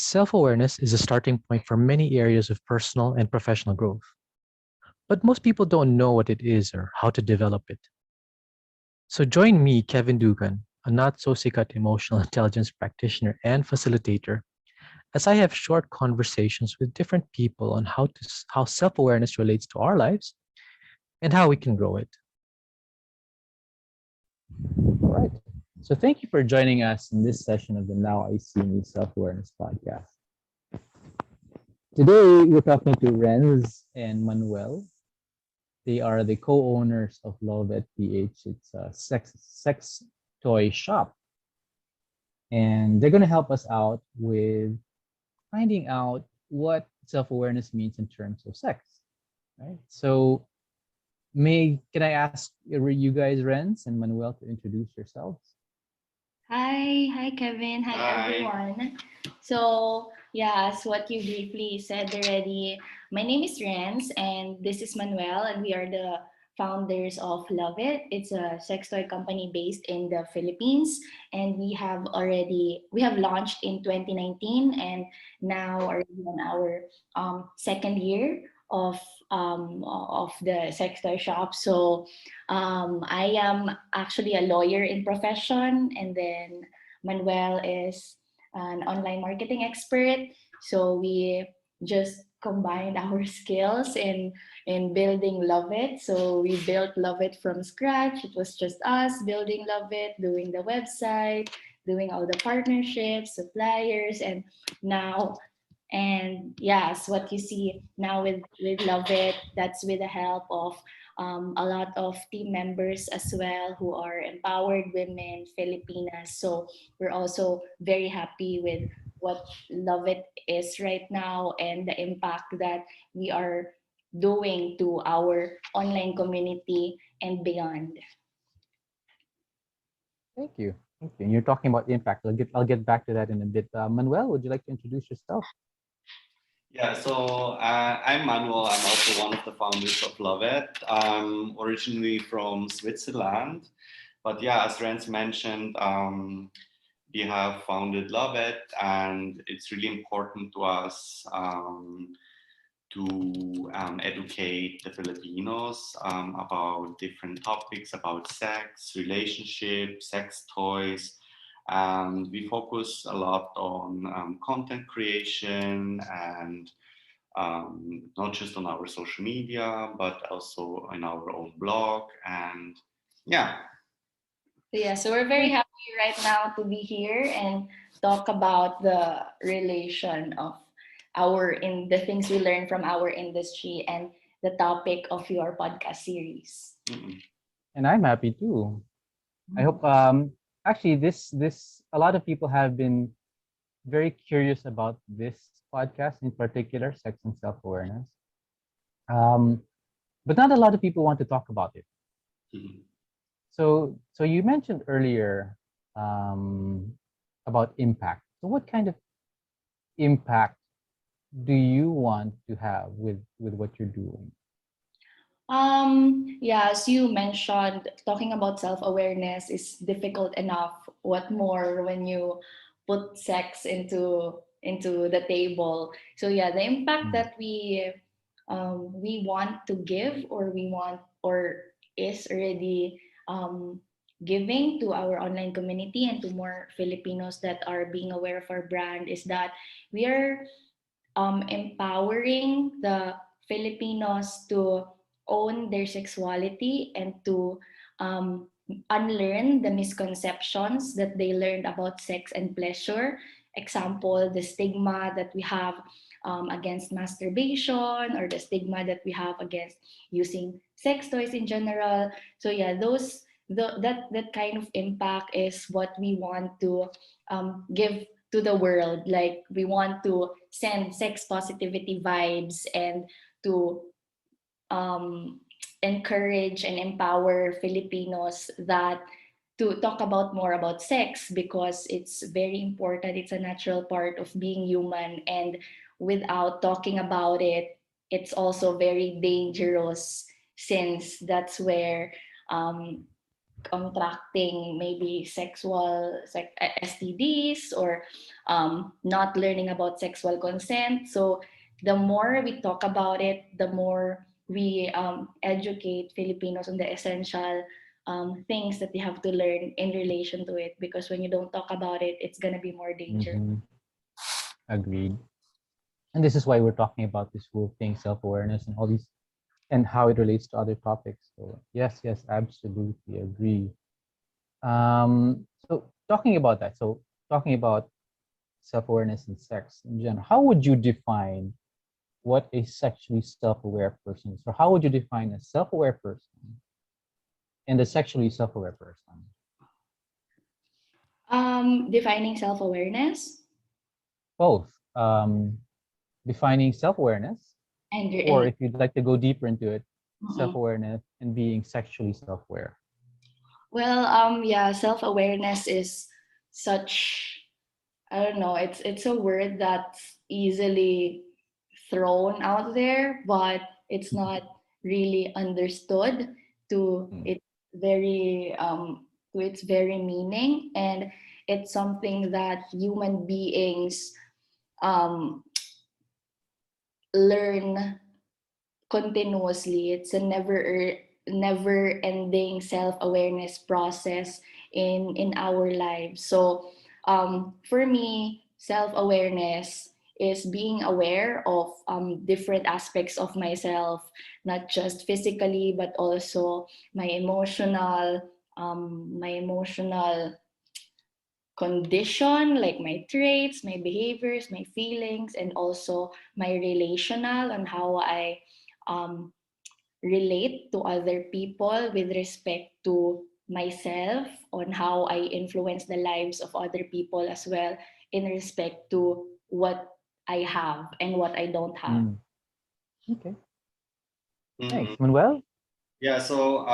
Self-awareness is a starting point for many areas of personal and professional growth. But most people don't know what it is or how to develop it. So join me, Kevin Dugan, a not-so-sikat emotional intelligence practitioner and facilitator, as I have short conversations with different people on how self-awareness relates to our lives and how we can grow it. All right. So thank you for joining us in this session of the Now I See Me Self-Awareness podcast. Today, we're talking to Renz and Manuel. They are the co-owners of Lauvette PH. It's a sex toy shop. And they're going to help us out with finding out what self-awareness means in terms of sex. Right? So can I ask you guys, Renz and Manuel, to introduce yourselves? Hi Kevin, hi everyone. So as what you briefly said already, my name is Renz and this is Manuel, and we are the founders of Lauvette. It's a sex toy company based in the Philippines, and we have launched in 2019 and now are on our second year of the sex toy shop. So I am actually a lawyer in profession, and then Manuel is an online marketing expert. So we just combined our skills in building Lauvette. So we built Lauvette from scratch. It was just us building Lauvette, doing the website, doing all the partnerships, suppliers, and now. And yes, what you see now with Lauvette, that's with the help of a lot of team members as well who are empowered women, Filipinas. So we're also very happy with what Lauvette is right now and the impact that we are doing to our online community and beyond. Thank you. Thank you. And you're talking about impact. I'll get back to that in a bit. Manuel, would you like to introduce yourself? Yeah, so I'm Manuel. I'm also one of the founders of Lauvette. I'm originally from Switzerland, but as Renz mentioned, we have founded Lauvette, and it's really important to us to educate the Filipinos about different topics about sex, relationships, sex toys. And we focus a lot on content creation and not just on our social media, but also in our own blog. And so we're very happy right now to be here and talk about the relation of the things we learn from our industry and the topic of your podcast series. And I'm happy too. I hope actually this a lot of people have been very curious about this podcast, in particular sex and self-awareness, but not a lot of people want to talk about it. So you mentioned earlier about impact. So what kind of impact do you want to have with what you're doing? As you mentioned, talking about self-awareness is difficult enough. What more when you put sex into the table? So the impact that we want to give, or is already giving to our online community and to more Filipinos that are being aware of our brand, is that we are empowering the Filipinos to own their sexuality and to unlearn the misconceptions that they learned about sex and pleasure. Example, the stigma that we have against masturbation, or the stigma that we have against using sex toys in general. So that kind of impact is what we want to give to the world. Like, we want to send sex positivity vibes and to encourage and empower Filipinos that to talk about more about sex, because it's very important. It's a natural part of being human, and without talking about it, it's also very dangerous, since that's where contracting maybe STDs, or not learning about sexual consent. So the more we talk about it, the more we educate Filipinos on the essential things that they have to learn in relation to it. Because when you don't talk about it, it's gonna be more dangerous. Agreed. And this is why we're talking about this whole thing, self-awareness and all these, and how it relates to other topics. So yes, absolutely agree. So talking about that, so talking about self-awareness and sex in general, how would you define what a sexually self-aware person is? Or how would you define a self-aware person and a sexually self-aware person? Defining self-awareness Both. Defining self-awareness, or and if you'd like to go deeper into it, mm-mm. self-awareness and being sexually self-aware. Well, yeah, self-awareness is such, I don't know, it's a word that's easily thrown out there, but it's not really understood to its very meaning. And it's something that human beings um, learn continuously. It's a never ending self-awareness process in our lives. So for me, self-awareness is being aware of different aspects of myself, not just physically but also my emotional condition, like my traits, my behaviors, my feelings, and also my relational, on how I um, relate to other people with respect to myself, on how I influence the lives of other people as well, in respect to what I have and what I don't have. Okay. Thanks, Manuel. Yeah, so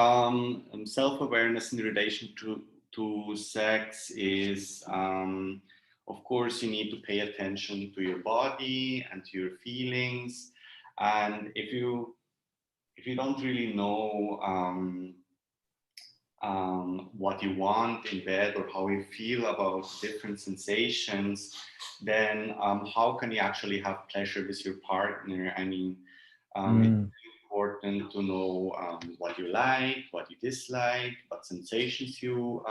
self-awareness in relation to sex is, of course, you need to pay attention to your body and to your feelings. And if you don't really know what you want in bed or how you feel about different sensations, then how can you actually have pleasure with your partner? I mean, it's important to know what you like, what you dislike, what sensations you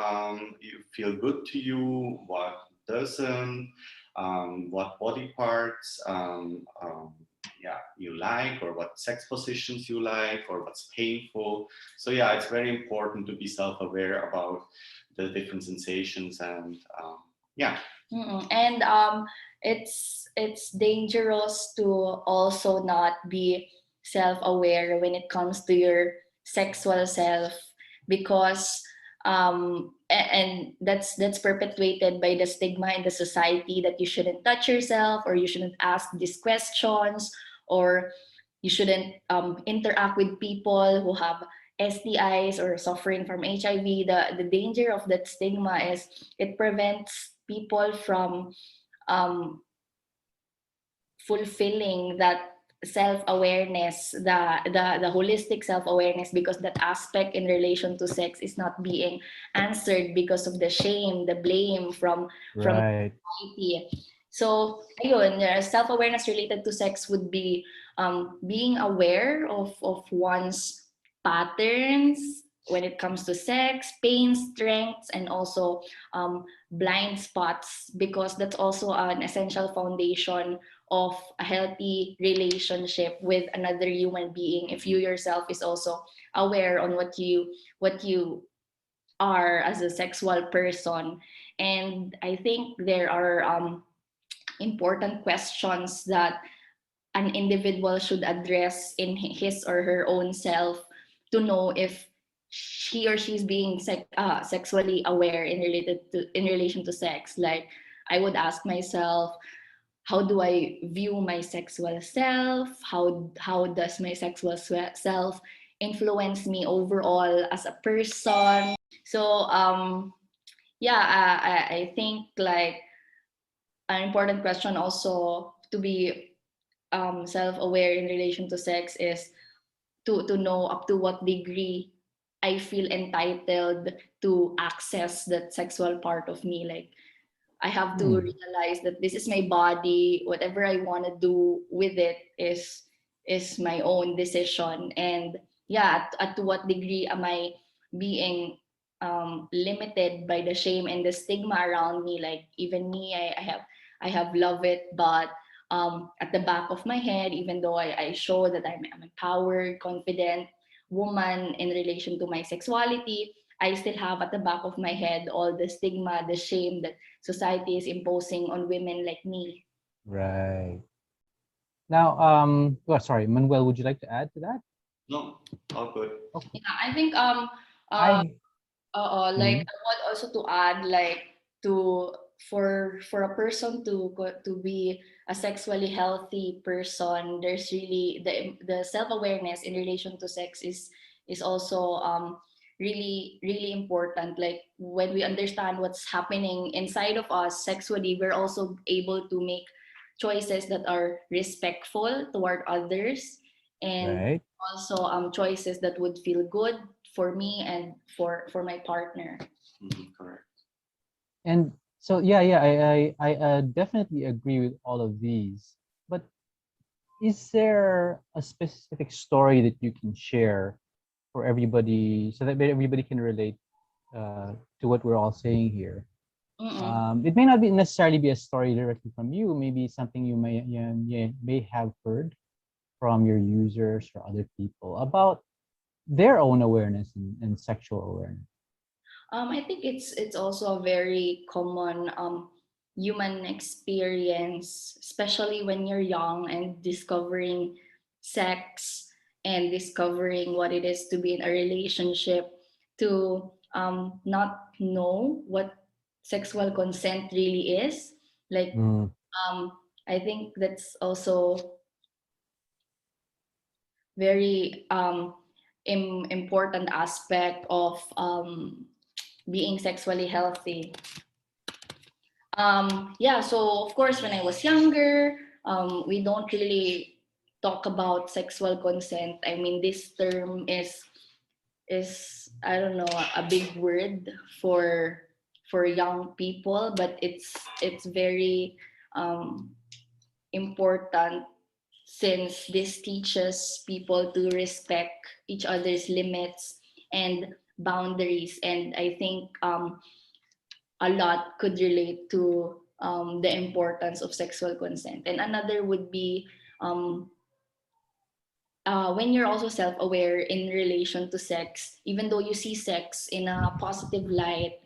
feel good to you, what doesn't, what body parts yeah, you like, or what sex positions you like, or what's painful. So yeah, it's very important to be self-aware about the different sensations, and yeah. And it's dangerous to also not be self-aware when it comes to your sexual self, because and that's perpetuated by the stigma in the society that you shouldn't touch yourself, or you shouldn't ask these questions, or you shouldn't interact with people who have STIs or suffering from HIV. The danger of that stigma is it prevents people from um, fulfilling that self-awareness, the holistic self-awareness, because that aspect in relation to sex is not being answered because of the shame, the blame from Right. society. So ayun, self-awareness related to sex would be being aware of one's patterns when it comes to sex, pain, strengths, and also blind spots, because that's also an essential foundation of a healthy relationship with another human being. If you yourself is also aware on what you are as a sexual person. And I think there are important questions that an individual should address in his or her own self to know if he or she's being sexually aware in relation to sex. Like, I would ask myself, how do I view my sexual self? How does my sexual self influence me overall as a person? So yeah, I think like an important question also to be self-aware in relation to sex is to know up to what degree I feel entitled to access that sexual part of me. Like, I have to realize that this is my body. Whatever I want to do with it is my own decision. And yeah, at to what degree am I being limited by the shame and the stigma around me? Like, even me, I have love it, but at the back of my head, even though I show that I'm empowered, confident woman in relation to my sexuality, I still have at the back of my head all the stigma, the shame that society is imposing on women like me. Right. Now, well, sorry, Manuel, would you like to add to that? No, all good. Okay. Yeah, I think uh I like Mhm. I want also to add, like, to for a person to be a sexually healthy person, there's really the self-awareness in relation to sex is also really important. Like, when we understand what's happening inside of us sexually, we're also able to make choices that are respectful toward others, and Right. also choices that would feel good for me and for my partner. Correct. And so I definitely agree with all of these. But is there a specific story that you can share for everybody so that everybody can relate to what we're all saying here? Mm-mm. It may not be necessarily be a story directly from you. Maybe something you may have heard from your users or other people about their own awareness and sexual awareness. I think it's also a very common human experience, especially when you're young and discovering sex and discovering what it is to be in a relationship, to not know what sexual consent really is. Like, Mm, I think that's also very important aspect of being sexually healthy. Yeah, so of course, when I was younger, we don't really talk about sexual consent. I mean, this term is, I don't know, a big word for young people, but it's very um, important, since this teaches people to respect each other's limits and boundaries. And I think a lot could relate to the importance of sexual consent. And another would be um, when you're also self-aware in relation to sex, even though you see sex in a positive light,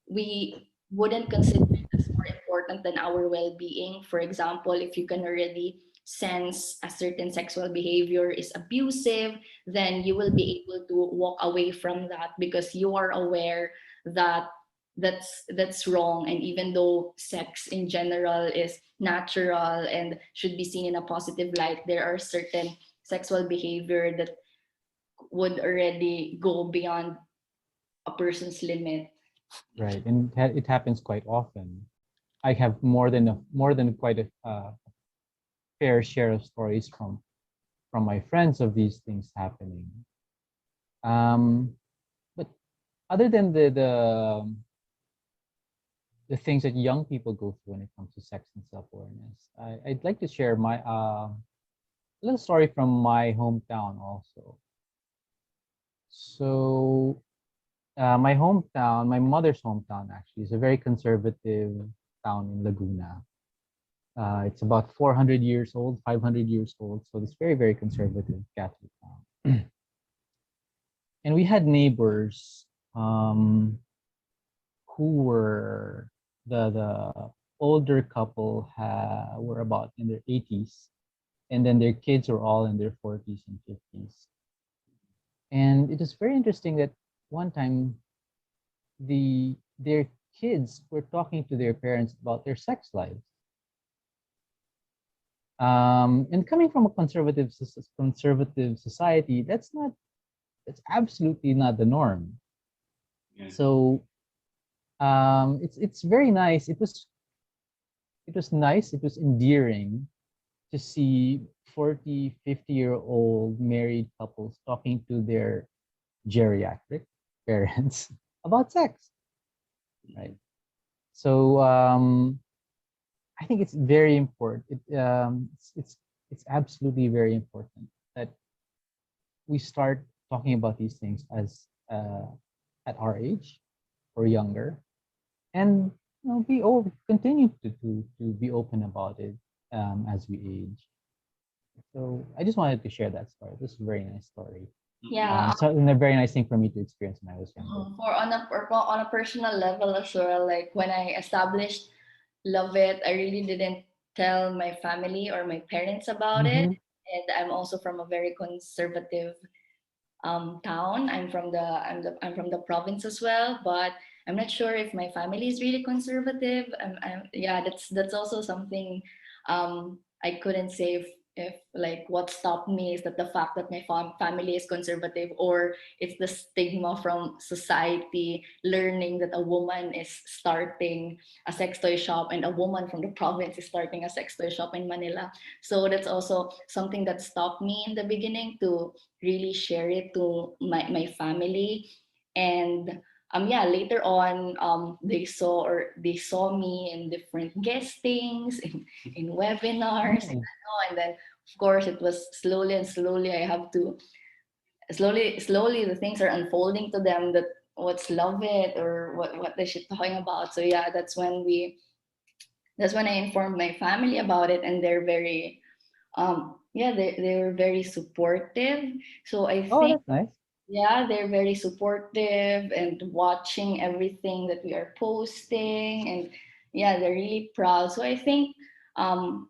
we wouldn't consider it as more important than our well-being. For example, if you can already sense a certain sexual behavior is abusive, then you will be able to walk away from that because you are aware that that's wrong. And even though sex in general is natural and should be seen in a positive light, there are certain sexual behavior that would already go beyond a person's limit. right, and it happens quite often. I have more than quite a fair share of stories from my friends of these things happening. Um, but other than the things that young people go through when it comes to sex and self-awareness, I'd like to share my little story from my hometown also. So my hometown, my mother's hometown actually, is a very conservative town in Laguna. It's about 400 years old, 500 years old. So it's very conservative Catholic town. And we had neighbors um, who were the older couple were about in their 80s, and then their kids were all in their 40s and 50s. And it was very interesting that one time their kids were talking to their parents about their sex lives. And coming from a conservative society, that's absolutely not the norm. Yeah. So it's very nice. It was nice. It was endearing to see 40, 50-year-old married couples talking to geriatric parents about sex, right? So I think it's very important. It's absolutely very important that we start talking about these things as at our age or younger, and continue to be open about it as we age. So I just wanted to share that story. This is a very nice story. Yeah. So and a very nice thing for me to experience when I was younger. For on a personal level as well, like when I established Lauvette, I really didn't tell my family or my parents about it. Mm-hmm. And I'm also from a very conservative town. I'm from the province as well, but I'm not sure if my family is really conservative. Yeah, that's also something I couldn't say if like what stopped me is that the fact that my family is conservative, or it's the stigma from society learning that a woman is starting a sex toy shop and a woman from the province is starting a sex toy shop in Manila. So that's also something that stopped me in the beginning to really share it to my family. And yeah, later on they saw me in different guestings in webinars, Mm. and then of course it was slowly and slowly I have to slowly the things are unfolding to them that what's love it or what is she talking about. So yeah, that's when I informed my family about it, and they're very yeah, they were very supportive. So I Oh, think that's nice. yeah, they're very supportive and watching everything that we are posting, and yeah, they're really proud. So I think um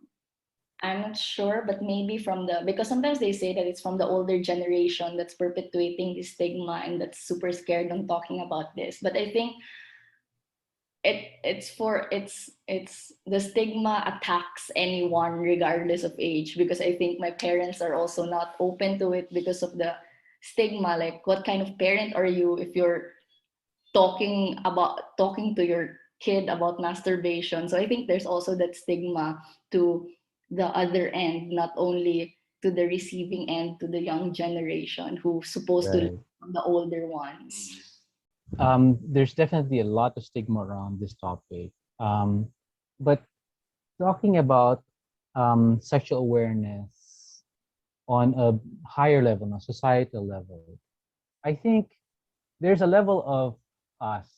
I'm not sure, but maybe from the, because sometimes they say that it's from the older generation that's perpetuating this stigma and that's super scared on talking about this. But I think it's the stigma attacks anyone regardless of age, because I think my parents are also not open to it because of the stigma. Like, what kind of parent are you if you're talking to your kid about masturbation? So I think there's also that stigma to the other end, not only to the receiving end, to the young generation who's supposed to Right. learn from the older ones. There's definitely a lot of stigma around this topic. But talking about sexual awareness on a higher level, on a societal level, I think there's a level of us.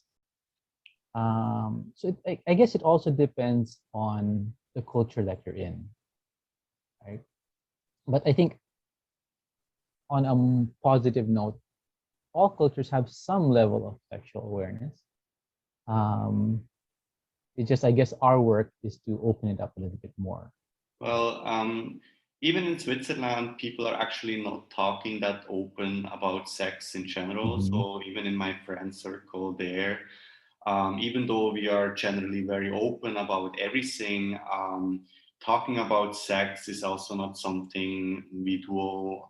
I guess it also depends on the culture that you're in, right? But I think on a positive note, all cultures have some level of sexual awareness. Um, it's just, I guess, our work is to open it up a little bit more. Well, even in Switzerland, people are actually not talking that open about sex in general. Mm-hmm. So even in my friend circle there, even though we are generally very open about everything, talking about sex is also not something we do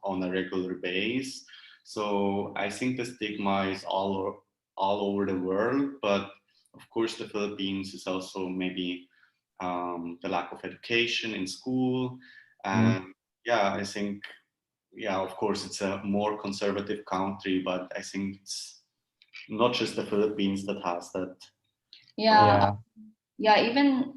on a regular basis. So I think the stigma is all over the world, but of course the Philippines is also maybe the lack of education in school. Mm-hmm. And yeah, I think, yeah, of course, it's a more conservative country, but I think it's not just the Philippines that has that. Yeah, Yeah. yeah, even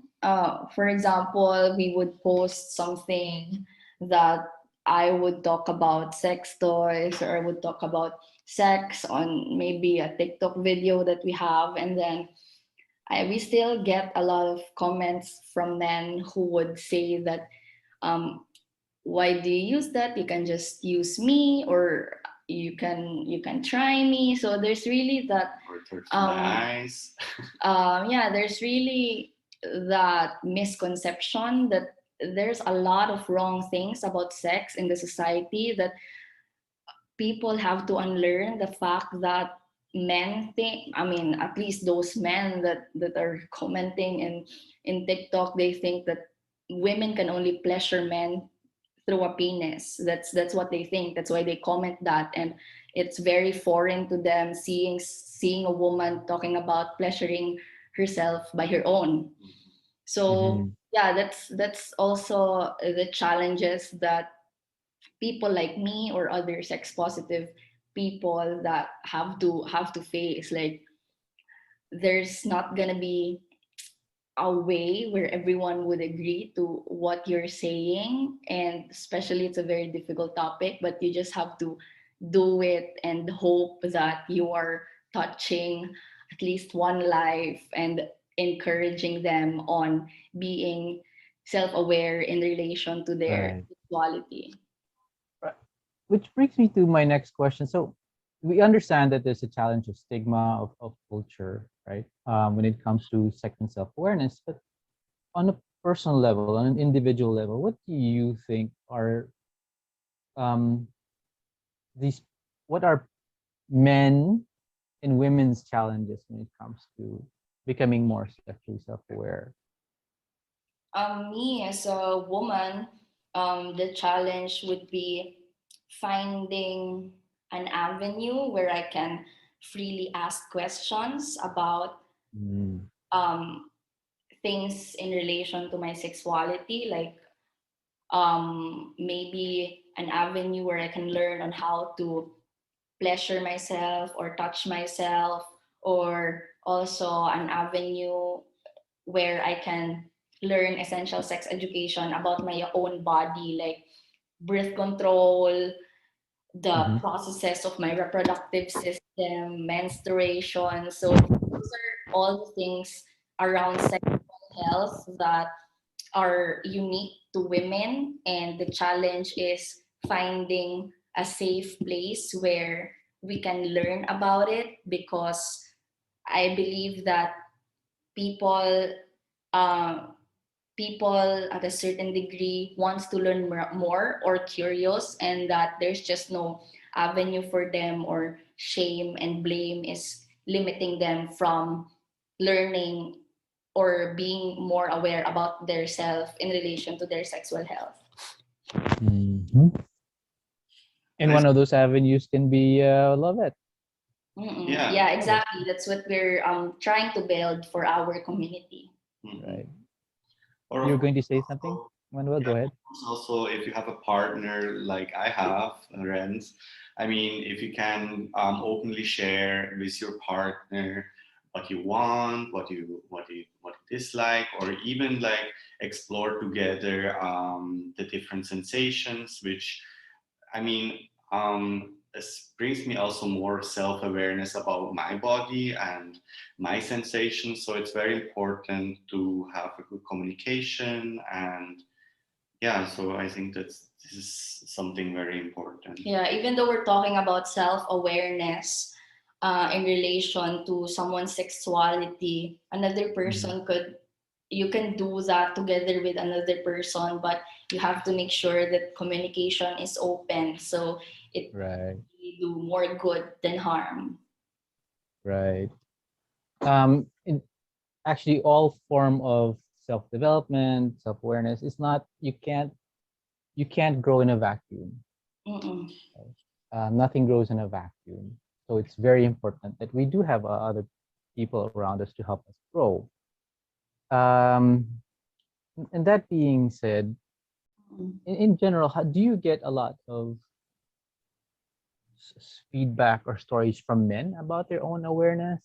for example, we would post something that I would talk about sex toys, or I would talk about sex on maybe a TikTok video that we have, and then we still get a lot of comments from men who would say that um, why do you use that? You can just use me, or you can try me. So there's really that Or it hurts my um, eyes. yeah, there's really that misconception that there's a lot of wrong things about sex in the society, that people have to unlearn the fact that men think, I mean, at least those men that are commenting in TikTok, they think that women can only pleasure men through a penis. That's what they think. That's why they comment that, and it's very foreign to them seeing a woman talking about pleasuring herself by her own. So Mm-hmm. yeah, that's also the challenges that people like me or other sex positive people that have to face, like there's not gonna be a way where everyone would agree to what you're saying, and especially it's a very difficult topic, but you just have to do it and hope that you are touching at least one life and encouraging them on being self-aware in relation to their Right. sexuality. Right. Which brings me to my next question. So we understand that there's a challenge of stigma of culture, right? When it comes to sex and self-awareness, but on a personal level, on an individual level, what do you think are um, these? What are men and women's challenges when it comes to becoming more sexually self-aware? Me as a woman, the challenge would be finding an avenue where I can freely ask questions about Mm. um, things in relation to my sexuality, like maybe an avenue where I can learn on how to pleasure myself or touch myself, or also an avenue where I can learn essential sex education about my own body, like birth control, the Mm-hmm. processes of my reproductive system, menstruation. So those are all the things around sexual health that are unique to women, and the challenge is finding a safe place where we can learn about it, because I believe that people uh, people at a certain degree wants to learn more or curious, and that there's just no avenue for them, or shame and blame is limiting them from learning or being more aware about their self in relation to their sexual health. Mm-hmm. And And one of those avenues can be Lovette, Mm-mm. yeah. Yeah, right? exactly. That's what we're trying to build for our community. Mhm. Right. Or of You're course, going to say something, also, Manuel? yeah, Go of ahead. course also if you have a partner like I have, Renz, I mean, if you can openly share with your partner what you want, what you dislike, or even like explore together the different sensations, which I mean, this brings me also more self-awareness about my body and my sensations. So it's very important to have a good communication, and yeah. So I think this is something very important. Yeah, even though we're talking about self-awareness in relation to someone's sexuality, another Mhm. person could, you can do that together with another person, but you have to make sure that communication is open, so it Right. do more good than harm. Right. In, actually, all form of self-development, self-awareness is not. You can't grow in a vacuum. Mm-mm. Right? Nothing grows in a vacuum. So it's very important that we do have other people around us to help us grow. Um, and that being said, Mm-mm. in general, how, do you get a lot of feedback or stories from men about their own awareness?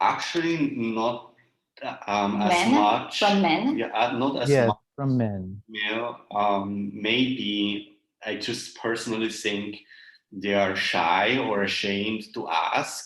Actually, not as Men, from much. men. Yeah, not as Yes, much. from men. Male. Maybe I just personally think they are shy or ashamed to ask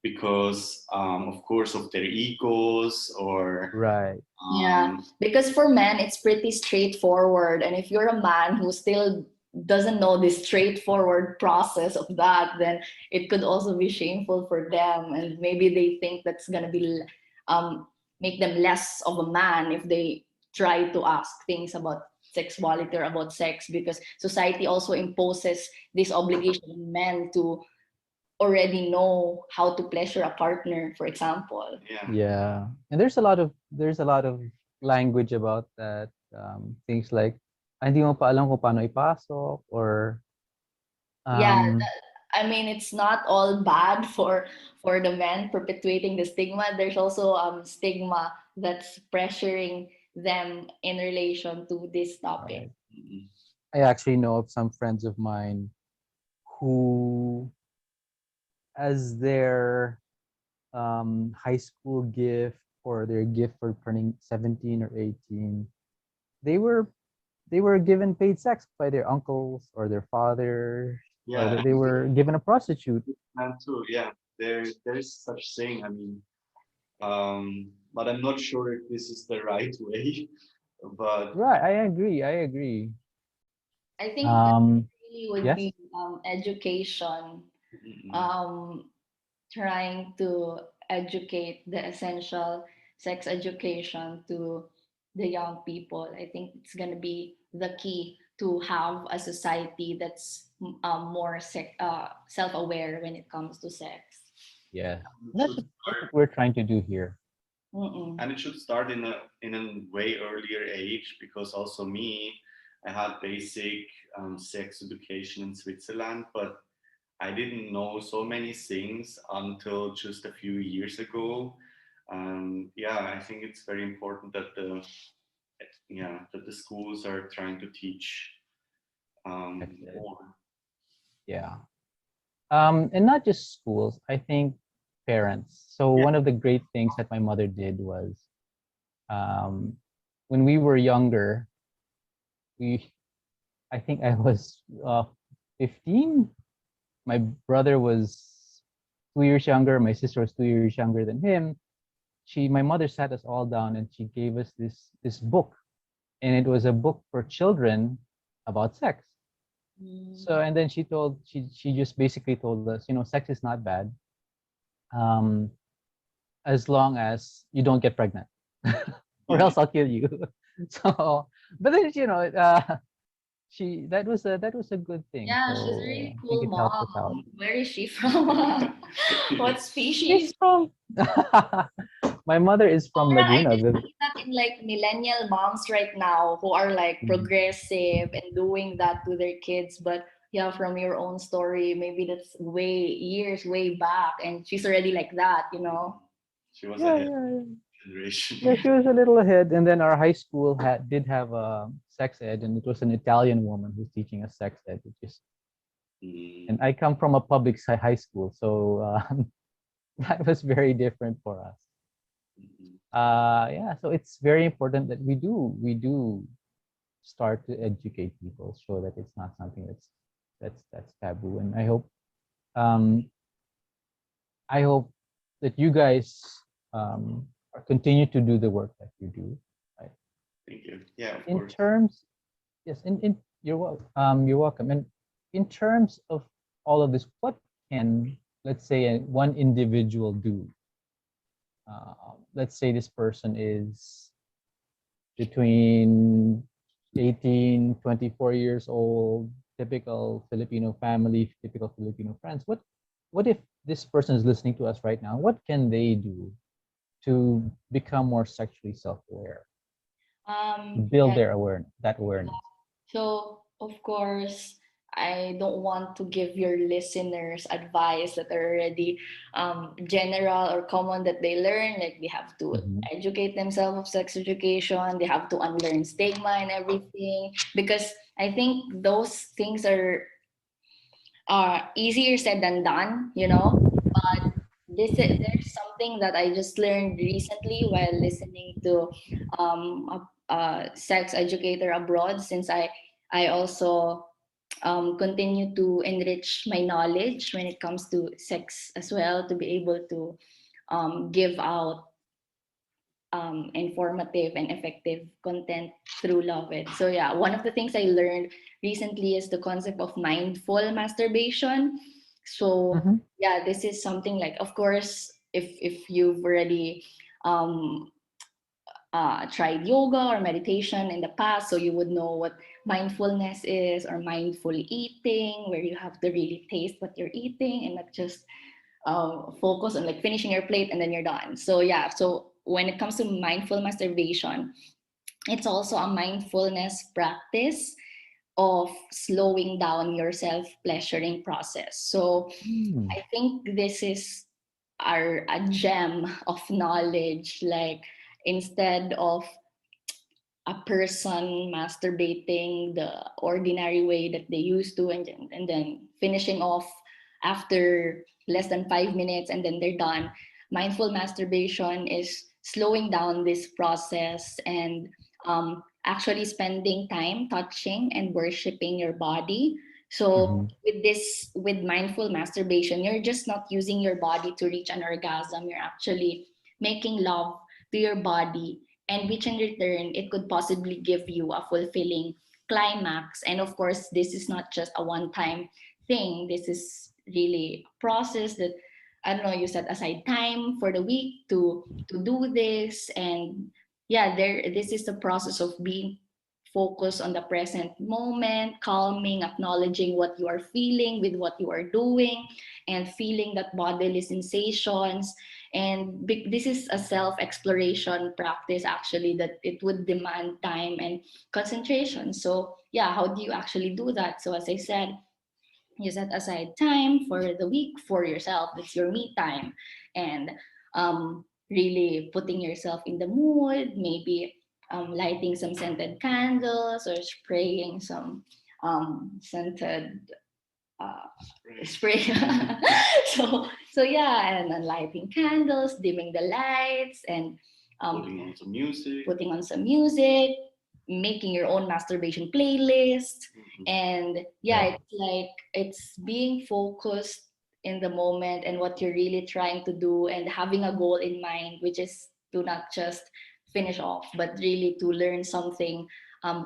because, of course, of their egos or. Right. Yeah, Um, because for men, it's pretty straightforward. And if you're a man who still doesn't know the straightforward process of that, then it could also be shameful for them. And maybe they think that's going to be, um, make them less of a man if they try to ask things about sexuality or about sex, because society also imposes this obligation on men to already know how to pleasure a partner, for example. yeah. Yeah. And there's a lot of language about that. Things like, "Ah, hindi mo pa alam kung paano ipasok," or Yeah, um, I mean, it's not all bad for the men perpetuating the stigma. There's also stigma that's pressuring them in relation to this topic. right. Mhm. I actually know of some friends of mine who, as their high school gift or their gift for turning 17 or 18, they were they were given paid sex by their uncles or their father, or Yeah, they were given a prostitute. and too. Yeah, there's such thing. I mean, but I'm not sure if this is the right way. But Right, I agree. I agree. I think that Um, really would yes. be education, mm, um, trying to educate the essential sex education to the young people. I think it's going to be the key to have a society that's more self-aware when it comes to sex. Yes. it And should that's start, what we're trying to do here. Mm-mm. and it should start in a way earlier age, because also me, I had basic sex education in Switzerland, but I didn't know so many things until just a few years ago. Yeah, I think it's very important that the schools are trying to teach Sex ed. more. Yeah. And not just schools. I think parents. So Yeah. one of the great things that my mother did was, um, when we were younger, we I think I was 15. My brother was 2 years younger. My sister was 2 years younger than him. My mother sat us all down and she gave us this book, and it was a book for children about sex. So, Mm. and then she just basically told us, sex is not bad, um, as long as you don't get pregnant, or else I'll kill you. So, but then she that was a good thing. Yeah, she's a So really I think cool it helped us out. mom. Where is she from? What She's species? from my mother is from Yeah, I Laguna. just see that in like millennial moms right now who are like Mhm. progressive and doing that to their kids. But yeah, from your own story, maybe that's way years way back, and she's already like that, you know. She was Yeah, ahead of yeah, yeah. Yeah, generation. she was a little ahead. And then our high school did have a sex ed, and it was an Italian woman who's teaching us sex ed, which is. And Mm, I come from a public high school, so that was very different for us. mm, Yeah, so it's very important that we do start to educate people, so that it's not something that's taboo. And um, I hope that you guys continue to do the work that you do. Right? thank you. Yeah, of In course. terms, yes, in you're welcome. And in terms of all of this, what can, let's say, one individual do? Let's say this person is between 18, 24 years old, typical Filipino family, typical Filipino friends. What if this person is listening to us right now? What can they do to become more sexually self-aware, build Yeah. their awareness? So, of course, I don't want to give your listeners advice that are already general or common that they learn. Like they have to Mhm. educate themselves of sex education, they have to unlearn stigma and everything. Because I think those things are easier said than done, you know. But there's something that I just learned recently while listening to a sex educator abroad. Since I also continue to enrich my knowledge when it comes to sex as well, to be able to give out informative and effective content through Lauvette. So yeah, one of the things I learned recently is the concept of mindful masturbation. So Mhm. yeah, this is something like, of course, if you've already um, tried yoga or meditation in the past, so you would know what mindfulness is, or mindful eating, where you have to really taste what you're eating and not just focus on like finishing your plate and then you're done. So yeah, so when it comes to mindful masturbation, it's also a mindfulness practice of slowing down your self pleasuring process. So Mm. I think this is a gem of knowledge. Like instead of a person masturbating the ordinary way that they used to, and then finishing off after less than 5 minutes, and then they're done. Mindful masturbation is slowing down this process and actually spending time touching and worshiping your body. So Mhm. with mindful masturbation, you're just not using your body to reach an orgasm. You're actually making love to your body, and which in return it could possibly give you a fulfilling climax. And of course, this is not just a one-time thing. This is really a process that, I don't know, you set aside time for the week to do this. And yeah, this is the process of being focused on the present moment, calming, acknowledging what you are feeling with what you are doing, and feeling that bodily sensations. And this is a self-exploration practice actually, that it would demand time and concentration. So yeah, how do you actually do that? So as I said, you set aside time for the week for yourself. It's your me time. And really putting yourself in the mood, maybe lighting some scented candles or spraying some scented spray. So yeah, and then lighting candles, dimming the lights, and Putting on some music. putting on some music, making your own masturbation playlist. Mhm. And yeah, Right. it's like it's being focused in the moment and what you're really trying to do, and having a goal in mind, which is to not just finish off, but really to learn something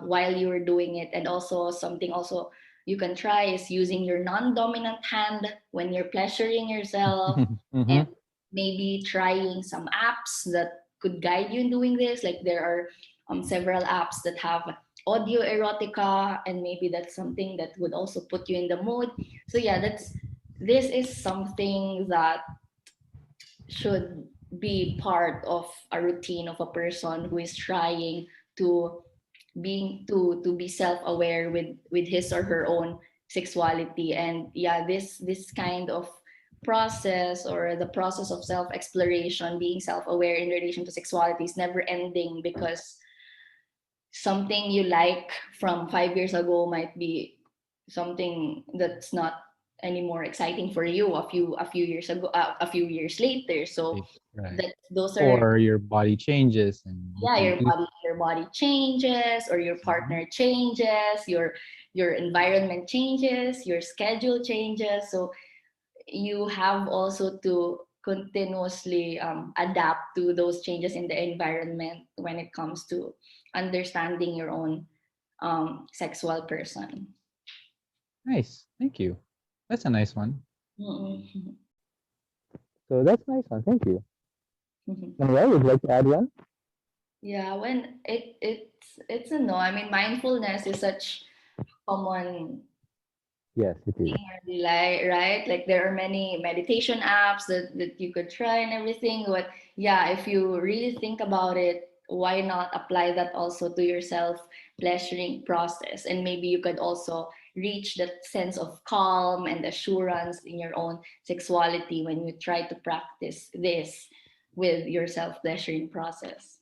while you were doing it. And also something also you can try is using your non-dominant hand when you're pleasuring yourself, and Mhm. maybe trying some apps that could guide you in doing this. Like there are several apps that have audio erotica, and maybe that's something that would also put you in the mood. So yeah, this is something that should be part of a routine of a person who is trying to to be self-aware with his or her own sexuality. And yeah, this kind of process, or the process of self-exploration, being self-aware in relation to sexuality, is never ending, because something you like from 5 years ago might be something that's not anymore exciting for you a few years ago, a few years later. So Right. that those are, Or your body changes and you yeah, can't do. your body changes, or your Mhm. partner changes, your environment changes, your schedule changes. So you have also to continuously adapt to those changes in the environment when it comes to understanding your own sexual person. Nice. Thank you. That's a nice one. Mm-mm. So that's a nice one. Thank you. Manuel, would you like to add one? Yeah, when it's a no. I mean, mindfulness is such common Yes, it is. like, right? Like there are many meditation apps that you could try and everything. But yeah, if you really think about it, why not apply that also to your self pleasuring process? And maybe you could also reach that sense of calm and assurance in your own sexuality when you try to practice this with your self pleasuring process.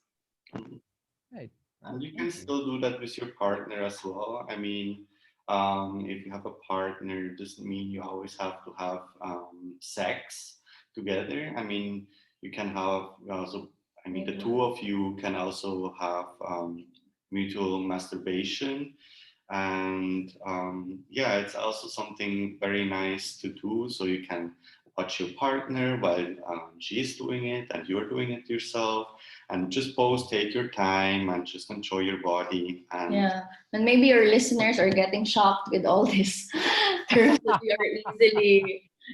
Mhm. Right. And you can Thank you. still do that with your partner as well. I mean, if you have a partner, it doesn't mean you always have to have sex together. I mean, you can have also, I mean, the two of you can also have mutual masturbation. And yeah, it's also something very nice to do. So you can watch your partner while she's doing it and you're doing it yourself, and just pause, take your time, and just enjoy your body. And Yeah, and maybe your listeners are getting shocked with all these terms that we are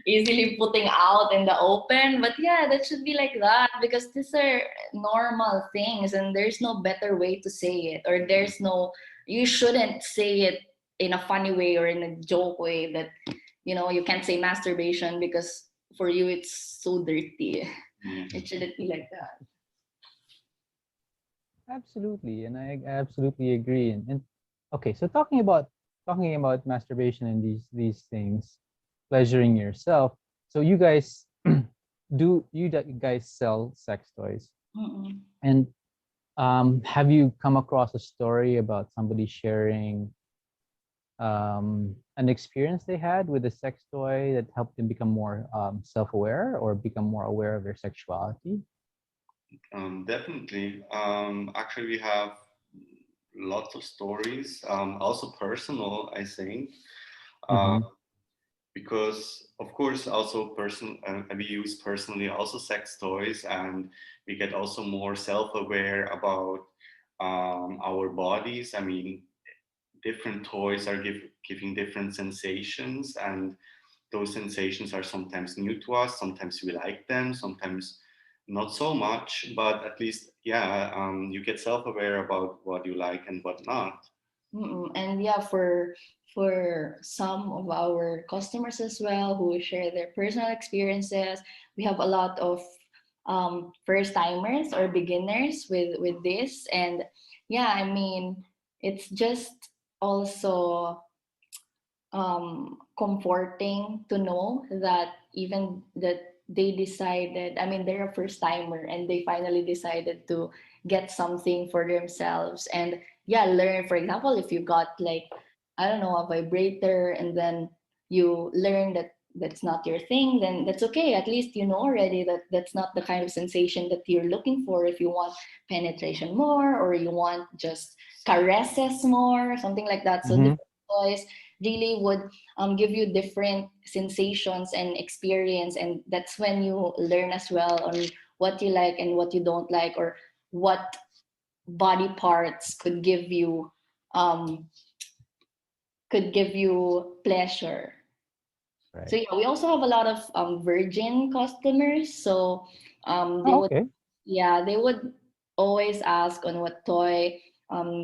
easily putting out in the open. But yeah, that should be like that, because these are normal things, and there's no better way to say it, or there's no, you shouldn't say it in a funny way or in a joke way that, you can't say masturbation because for you it's so dirty. It shouldn't be like that. Absolutely, and I absolutely agree. And okay, so talking about masturbation and these things, pleasuring yourself. So you guys guys sell sex toys, Mm-mm. and Have you come across a story about somebody sharing an experience they had with a sex toy that helped them become more self-aware or become more aware of their sexuality? Definitely. Actually, we have lots of stories, also personal, I think, uh, Mm-hmm. because of course also we use personally also sex toys, and we get also more self-aware about our bodies. I mean, different toys are giving different sensations, and those sensations are sometimes new to us, sometimes we like them, sometimes not so much, but at least, yeah, you get self-aware about what you like and what not. And yeah, for some of our customers as well who share their personal experiences, we have a lot of first timers or beginners with this. And yeah, I mean, it's just also comforting to know that even that they decided, I mean, they're a first timer and they finally decided to get something for themselves. And yeah, learn, for example, if you got like, I don't know, a vibrator, and then you learn that that's not your thing, then that's okay. At least you know already that that's not the kind of sensation that you're looking for. If you want penetration more, or you want just caresses more, something like that. So Mm-hmm. different toys really would give you different sensations and experience, and that's when you learn as well on what you like and what you don't like, or what body parts um, could give you pleasure. So Right. yeah, we also have a lot of virgin customers. So they Oh, would, okay. yeah, they would always ask on what toy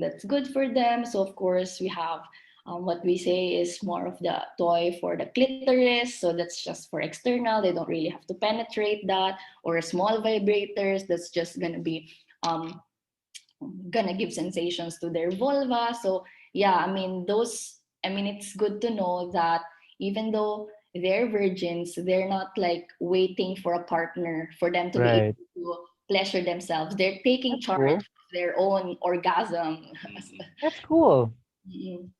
that's good for them. So of course we have what we say is more of the toy for the clitoris. So that's just for external. They don't really have to penetrate that. Or small vibrators. That's just gonna be um, gonna give sensations to their vulva. So yeah, I mean those. I mean it's good to know that even though they're virgins, they're not like waiting for a partner for them to be Right. able to pleasure themselves. They're taking That's charge cool. of their own orgasm. Mhm. That's cool. Mm.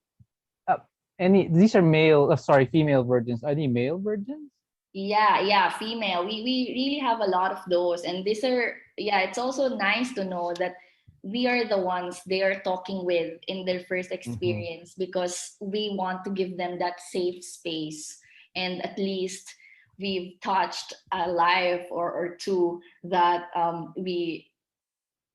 Uh, any these are male, sorry, female virgins. Are they male virgins? Yeah, female. We really have a lot of those, and these are, yeah. It's also nice to know that we are the ones they are talking with in their first Mm-hmm. experience, because we want to give them that safe space, and at least we've touched a life or two that we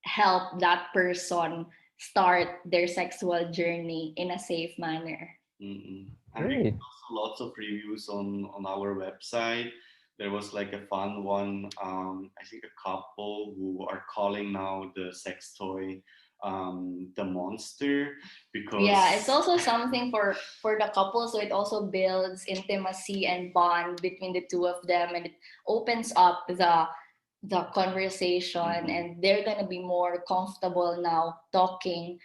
help that person start their sexual journey in a safe manner. Mm-mm. And we got Great. also lots of reviews on our website. There was like a fun one. I think a couple who are calling now the sex toy the monster Yeah, it's because. also something for the couple, so it also builds intimacy and bond between the two of them, and it opens up the conversation, Mhm. and they're gonna be more comfortable now talking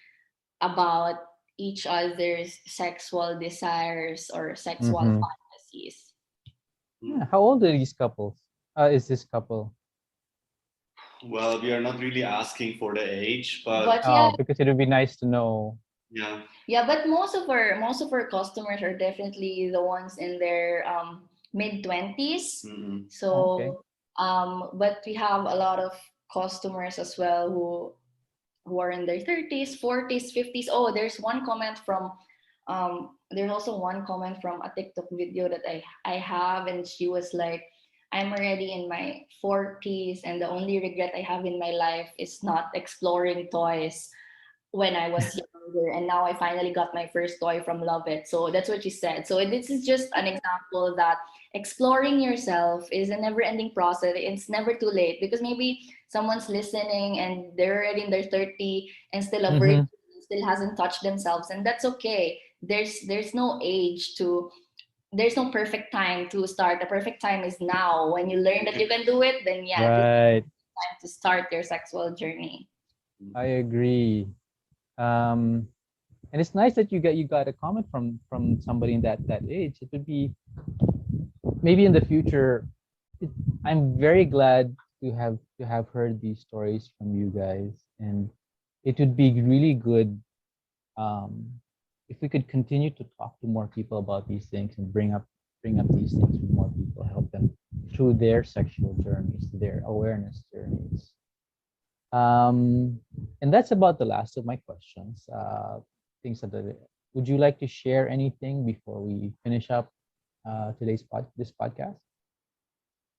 about each other's sexual desires or sexual Mm-hmm. fantasies. Yeah. Mm. How old are these couples? Is this couple? Well, we are not really asking for the age, but But yeah, Because it would be nice to know. yeah. yeah, but most of our customers are definitely the ones in their mid 20s. Mm-mm. Oh, okay. So, but we have a lot of customers as well who are in their 30s, 40s, 50s. Oh, there's also one comment from a TikTok video that I have, and she was like, I'm already in my 40s, and the only regret I have in my life is not exploring toys when I was younger, and now I finally got my first toy from Lauvette. So that's what she said. So this is just an example that exploring yourself is a never-ending process. It's never too late, because maybe someone's listening and they're already in their 30 and still a virgin, Mm-hmm. still hasn't touched themselves, and that's okay. There's no age to there's no perfect time to start. The perfect time is now. When you learn that you can do it, then yeah, this is Right. the time to start your sexual journey. I agree. Um, and it's nice that you got a comment from somebody in that age. It would be maybe in the future. I'm very glad to have heard these stories from you guys, and it would be really good if we could continue to talk to more people about these things and bring up these things with more people, help them through their sexual journeys, their awareness journeys. And that's about the last of my questions. Things that would you like to share anything before we finish up this podcast?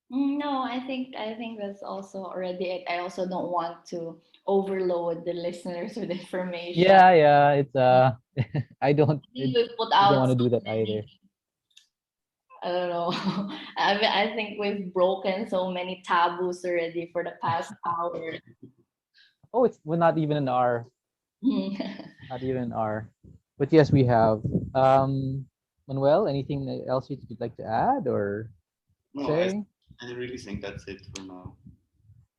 No, I think that's also already it. I also don't want to overload the listeners with information. Yeah, it's I don't I think we've put I don't out want to so do that either. many, I don't know. I think we've broken so many taboos already for the past hour. Oh, we're not even an hour. Not even an hour. But yes, we have. Manuel, anything else you'd like to add or No, say? I really think that's it for now.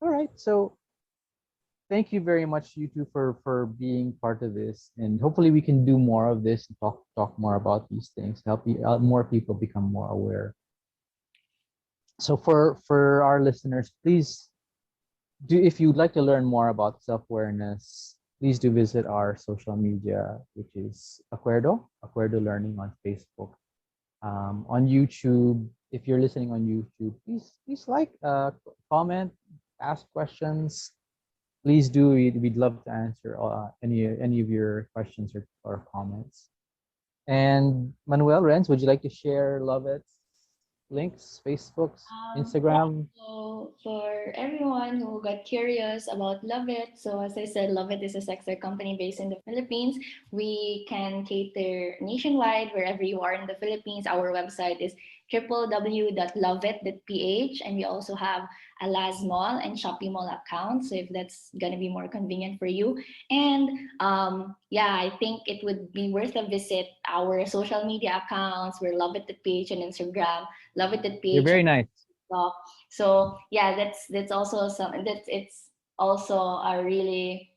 All right. So thank you very much, you two, for being part of this, and hopefully we can do more of this and talk more about these things, help more people become more aware. So for our listeners, please do, if you'd like to learn more about self-awareness, please do visit our social media, which is Acuerdo Learning on Facebook. On YouTube, if you're listening on YouTube, please like, comment, ask questions. Please do. We'd love to answer any of your questions or comments. And Manuel, Renz, would you like to share Lovette's links, Facebook's, Instagram? So for everyone who got curious about Lauvette, so as I said, Lauvette is a sex toy company based in the Philippines. We can cater nationwide wherever you are in the Philippines. Our website is www.lauvette.ph, and we also have a Laz Mall and Shopee Mall account. So if that's gonna be more convenient for you, and yeah, I think it would be worth a visit. Our social media accounts, we're Lauvette.ph on Instagram, You're Lauvette.ph very nice. stuff. So yeah, that's also it's also a really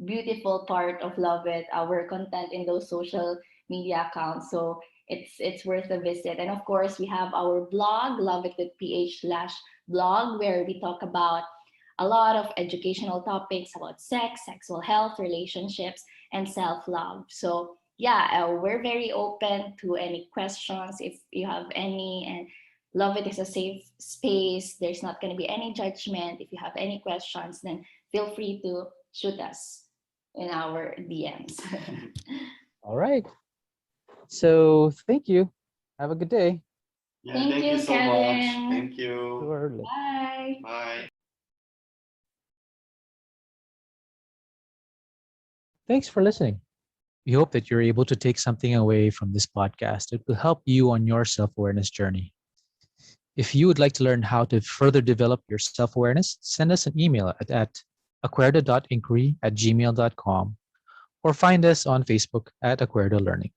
beautiful part of Love It, our content in those social media accounts. So it's worth a visit. And of course, we have our blog, loveit.ph/blog, where we talk about a lot of educational topics about sex, sexual health, relationships, and self-love. So yeah, we're very open to any questions if you have any, and Love It is a safe space. There's not going to be any judgment. If you have any questions, then feel free to shoot us in our DMs. All right. So thank you. Have a good day. Yeah, Thank thank you, you so much. Kevin. Thank you. Sure. Bye. Bye. Thanks for listening. We hope that you're able to take something away from this podcast that will help you on your self-awareness journey. If you would like to learn how to further develop your self-awareness, send us an email at acuerdo.inquiry@gmail.com or find us on Facebook at Acuerdo Learning.